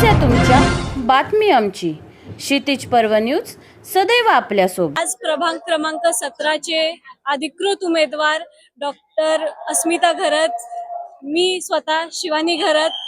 समस्या तुमच्या, बातमी आमची. क्षितिज पर्व न्यूज सदैव आपल्यासोबत. आज प्रभाग क्रमांक 17 चे अधिकृत उमेदवार डॉक्टर अस्मिता घरत, मी स्वतः शिवानी घरत,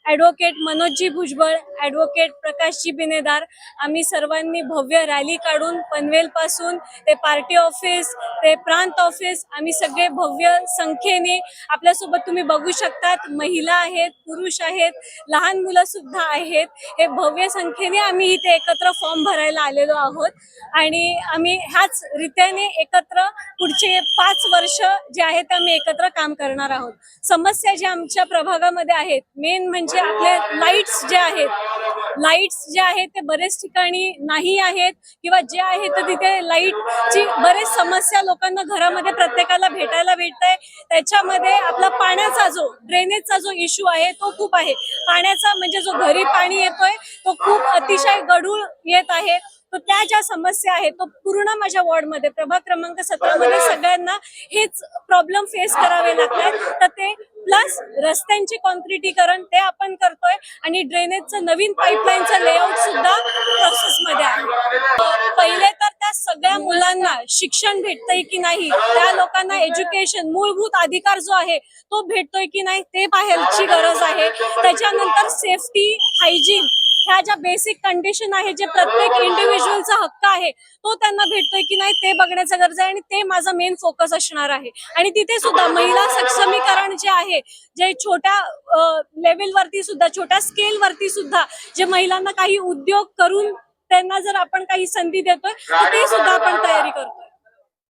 ॲडव्होकेट मनोजजी भुजबळ, ॲडव्होकेट प्रकाशजी बिनेदार, आम्ही सर्वांनी भव्य रॅली काढून पनवेल पासून ते पार्टी ऑफिस ते प्रांत ऑफिस आम्ही सगळे भव्य संख्येने आपल्यासोबत तुम्ही बघू शकतात, महिला आहेत, पुरुष आहेत, लहान मुलं सुद्धा आहेत. हे भव्य संख्येने आम्ही इथे एकत्र फॉर्म भरायला आलेलो आहोत आणि आम्ही ह्याच रीतीने एकत्र पुढचे 5 वर्ष जे आहेत आम्ही एकत्र काम करणार आहोत. समस्या ज्या आमच्या प्रभागामध्ये आहेत, मेन म्हणजे आपले लाईट्स जे आहेत ते बरेच ठिकाणी नाही आहेत किंवा जे आहेत तर तिथे लाईटची बरेच समस्या लोकांना घरामध्ये प्रत्येकाला भेटायला भेटतंय. त्याच्यामध्ये आपला पाण्याचा जो ड्रेनेजचा जो इश्यू आहे तो खूप आहे. पाण्याचा म्हणजे जो घरी पाणी येतोय तो खूप अतिशय गढूळ येत आहे. तर त्या ज्या समस्या आहेत तो पूर्ण माझ्या वॉर्डमध्ये प्रभाग क्रमांक 17 मध्ये सगळ्यांना हेच प्रॉब्लेम फेस करावे लागतात. तर ते प्लस रस्त्यांचे कॉन्क्रिटीकरण ते आपण करतोय आणि ड्रेनेजचं नवीन पाईपलाईनचं लेआउट सुद्धा प्रोसेसमध्ये आहे. पहिले तर त्या सगळ्या मुलांना शिक्षण भेटतंय की नाही, त्या लोकांना एज्युकेशन मूलभूत अधिकार जो आहे तो भेटतोय की नाही ते पाहायची गरज आहे. त्याच्यानंतर सेफ्टी, हायजीन ह्या ज्या बेसिक कंडिशन आहे, जे प्रत्येक इंडिव्हिज्युअलचा हक्क आहे तो त्यांना भेटतोय की नाही ते बघण्याचा गरज आहे आणि ते माझा मेन फोकस असणार आहे. आणि तिथे सुद्धा महिला सक्षमीकरण जे आहे, जे छोट्या लेवलवरती सुद्धा, छोट्या स्केलवरती सुद्धा जे महिलांना काही उद्योग करून त्यांना जर आपण काही संधी देतोय तर ते सुद्धा आपण तयारी करतोय.